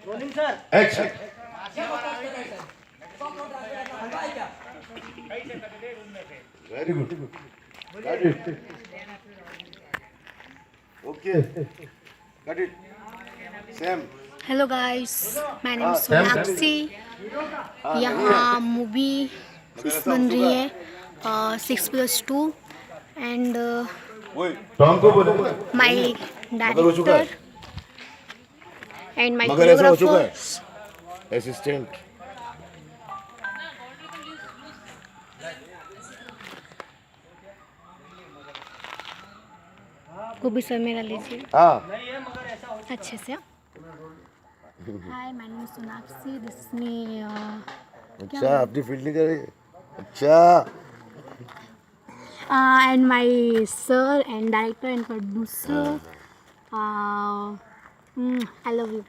Action. Very good. Got it. Okay. Got it. Sam. Hello guys, my name is Sam. Sonakshi. यहाँ movie बन रही है 6+2 and Tom को बोलो। माय मगर हो चुका है। डायरेक्टर एंड माय मगर ऐसा हो चुका कोरियोग्राफर। है। असिस्टेंट। को भी सर मेरा लीजिए हाँ। अच्छे से। Hi, my name is Sonakshi, this is me. अच्छा, अपनी फील्ड नहीं कर रही। अच्छा। And my sir and director and producer, I love you.